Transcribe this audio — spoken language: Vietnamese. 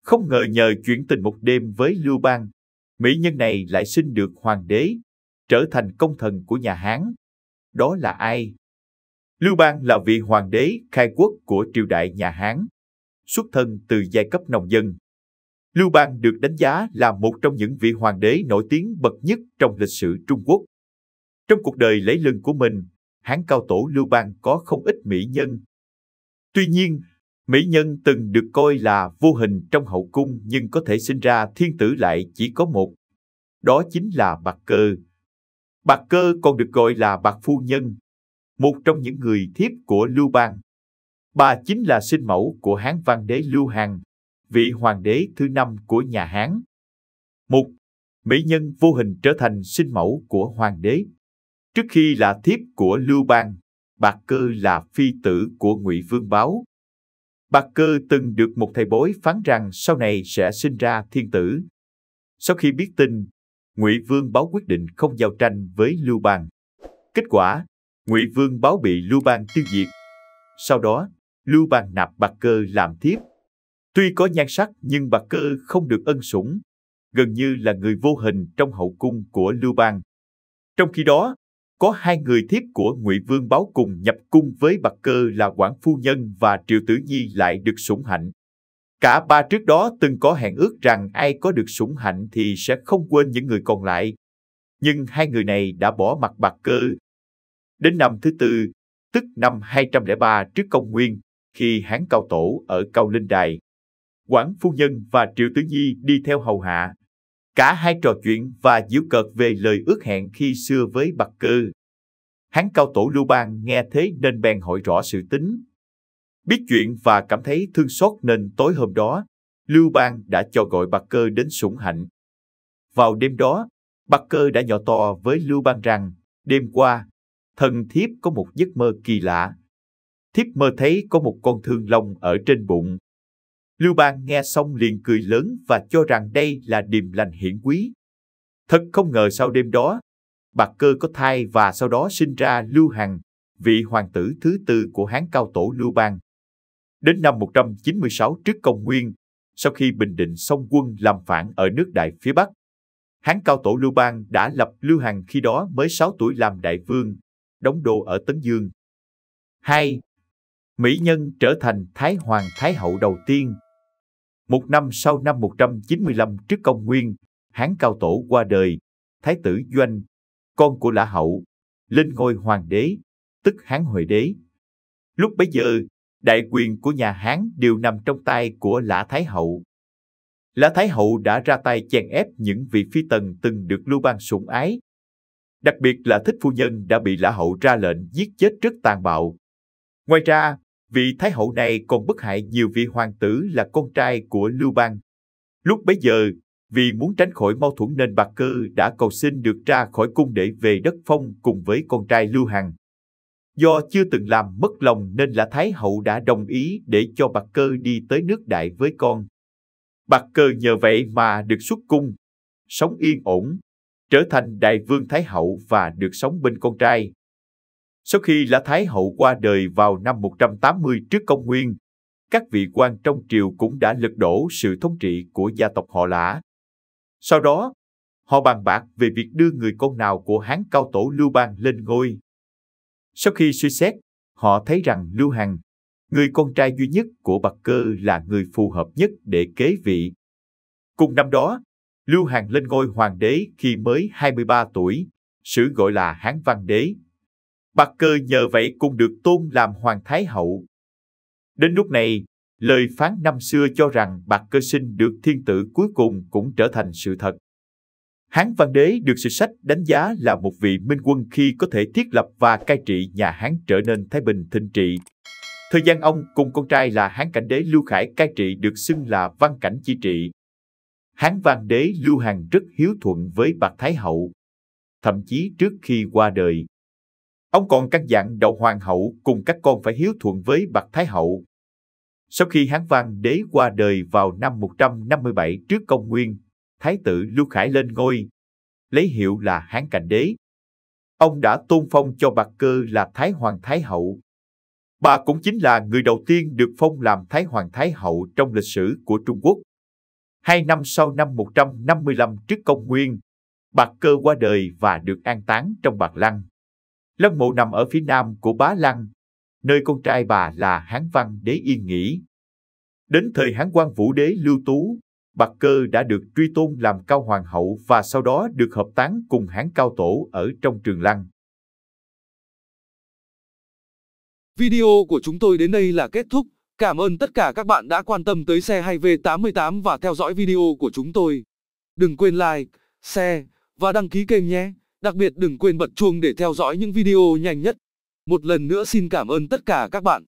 Không ngờ nhờ chuyển tình một đêm với Lưu Bang, mỹ nhân này lại sinh được hoàng đế, trở thành công thần của nhà Hán. Đó là ai? Lưu Bang là vị hoàng đế khai quốc của triều đại nhà Hán, xuất thân từ giai cấp nông dân. Lưu Bang được đánh giá là một trong những vị hoàng đế nổi tiếng bậc nhất trong lịch sử Trung Quốc. Trong cuộc đời lẫy lừng của mình, Hán cao tổ Lưu Bang có không ít mỹ nhân. Tuy nhiên, mỹ nhân từng được coi là vô hình trong hậu cung nhưng có thể sinh ra thiên tử lại chỉ có một. Đó chính là Bạc Cơ. Bạc Cơ còn được gọi là Bạc Phu Nhân, một trong những người thiếp của Lưu Bang. Bà chính là sinh mẫu của Hán văn đế Lưu Hằng, vị hoàng đế thứ 5 của nhà Hán. Một mỹ nhân vô hình trở thành sinh mẫu của hoàng đế. Trước khi là thiếp của Lưu Bang, Bạc Cơ là phi tử của Ngụy Vương Báo. Bạc Cơ từng được một thầy bói phán rằng sau này sẽ sinh ra thiên tử. Sau khi biết tin, Ngụy Vương Báo quyết định không giao tranh với Lưu Bang. Kết quả, Ngụy Vương Báo bị Lưu Bang tiêu diệt. Sau đó, Lưu Bang nạp Bạc Cơ làm thiếp. Tuy có nhan sắc nhưng Bạc Cơ không được ân sủng, gần như là người vô hình trong hậu cung của Lưu Bang. Trong khi đó, có hai người thiếp của Ngụy Vương Báo cùng nhập cung với Bạc Cơ là Quảng Phu Nhân và Triệu Tử Nhi lại được sủng hạnh. Cả ba trước đó từng có hẹn ước rằng ai có được sủng hạnh thì sẽ không quên những người còn lại. Nhưng hai người này đã bỏ mặc Bạc Cơ. Đến năm thứ tư, tức năm 203 trước công nguyên, khi Hán cao tổ ở Cao Linh Đài, Quảng Phu Nhân và Triệu Tử Nhi đi theo hầu hạ. Cả hai trò chuyện và giễu cợt về lời ước hẹn khi xưa với Bạc Cơ. Hán cao tổ Lưu Bang nghe thế nên bèn hỏi rõ sự tính. Biết chuyện và cảm thấy thương xót nên tối hôm đó, Lưu Bang đã cho gọi Bạc Cơ đến sủng hạnh. Vào đêm đó, Bạc Cơ đã nhỏ to với Lưu Bang rằng, đêm qua, thần thiếp có một giấc mơ kỳ lạ. Thiếp mơ thấy có một con thương long ở trên bụng. Lưu Bang nghe xong liền cười lớn và cho rằng đây là điềm lành hiển quý. Thật không ngờ sau đêm đó, Bạc Cơ có thai và sau đó sinh ra Lưu Hằng, vị hoàng tử thứ tư của Hán cao tổ Lưu Bang. Đến năm 196 trước công nguyên, sau khi Bình Định xong quân làm phản ở nước Đại phía Bắc, Hán cao tổ Lưu Bang đã lập Lưu Hằng khi đó mới 6 tuổi làm đại vương, đóng đô ở Tấn Dương. 2. Mỹ nhân trở thành Thái Hoàng Thái Hậu đầu tiên. Một năm sau năm 195 trước công nguyên, Hán cao tổ qua đời, Thái tử Doanh, con của Lã Hậu, lên ngôi hoàng đế, tức Hán Huệ đế. Lúc bấy giờ, đại quyền của nhà Hán đều nằm trong tay của Lã Thái Hậu. Lã Thái Hậu đã ra tay chèn ép những vị phi tần từng được Lưu Bang sủng ái. Đặc biệt là Thích Phu Nhân đã bị Lã Hậu ra lệnh giết chết rất tàn bạo. Ngoài ra, vị Thái Hậu này còn bức hại nhiều vị hoàng tử là con trai của Lưu Bang. Lúc bấy giờ, vì muốn tránh khỏi mâu thuẫn nên Bạc Cơ đã cầu xin được ra khỏi cung để về đất phong cùng với con trai Lưu Hằng. Do chưa từng làm mất lòng nên Lã Thái Hậu đã đồng ý để cho Bạc Cơ đi tới nước Đại với con. Bạc Cơ nhờ vậy mà được xuất cung, sống yên ổn, trở thành Đại Vương Thái Hậu và được sống bên con trai. Sau khi Lã Thái Hậu qua đời vào năm 180 trước công nguyên, các vị quan trong triều cũng đã lật đổ sự thống trị của gia tộc họ Lã. Sau đó, họ bàn bạc về việc đưa người con nào của Hán cao tổ Lưu Bang lên ngôi. Sau khi suy xét, họ thấy rằng Lưu Hằng, người con trai duy nhất của Bạc Cơ là người phù hợp nhất để kế vị. Cùng năm đó, Lưu Hằng lên ngôi hoàng đế khi mới 23 tuổi, sử gọi là Hán Văn Đế. Bạc Cơ nhờ vậy cũng được tôn làm Hoàng Thái Hậu. Đến lúc này, lời phán năm xưa cho rằng Bạc Cơ sinh được thiên tử cuối cùng cũng trở thành sự thật. Hán Văn Đế được sử sách đánh giá là một vị minh quân khi có thể thiết lập và cai trị nhà Hán trở nên thái bình thịnh trị. Thời gian ông cùng con trai là Hán Cảnh Đế Lưu Khải cai trị được xưng là Văn Cảnh chi trị. Hán Văn Đế Lưu Hằng rất hiếu thuận với Bạc Thái Hậu. Thậm chí trước khi qua đời, ông còn căn dặn Đậu Hoàng hậu cùng các con phải hiếu thuận với Bạc Thái Hậu. Sau khi Hán Văn Đế qua đời vào năm 157 trước công nguyên, Thái tử Lưu Khải lên ngôi, lấy hiệu là Hán Cảnh Đế. Ông đã tôn phong cho Bạc Cơ là Thái Hoàng Thái Hậu. Bà cũng chính là người đầu tiên được phong làm Thái Hoàng Thái Hậu trong lịch sử của Trung Quốc. 2 năm sau năm 155 trước công nguyên, Bạc Cơ qua đời và được an táng trong Bạc Lăng. Lăng mộ nằm ở phía nam của Bá Lăng, nơi con trai bà là Hán Văn Đế yên nghỉ. Đến thời Hán Quang Vũ Đế Lưu Tú, Bạc Cơ đã được truy tôn làm Cao Hoàng hậu và sau đó được hợp táng cùng Hán Cao Tổ ở trong Trường Lăng. Video của chúng tôi đến đây là kết thúc. Cảm ơn tất cả các bạn đã quan tâm tới xe 2V88 và theo dõi video của chúng tôi. Đừng quên like, share và đăng ký kênh nhé. Đặc biệt đừng quên bật chuông để theo dõi những video nhanh nhất. Một lần nữa xin cảm ơn tất cả các bạn.